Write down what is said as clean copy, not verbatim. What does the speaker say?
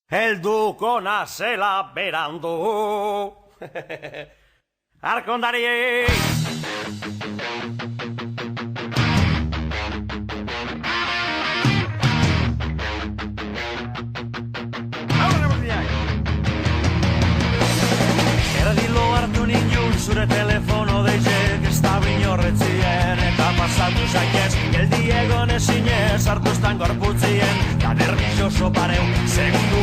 Helduko nazela berandu. Arkondari! Erdilo hartu nindun zure telefono deitzek, ez da binorretzien eta pasatu zaitez, geldi egon ezinez hartuztan gorputzien, da nervioso pareu, segundu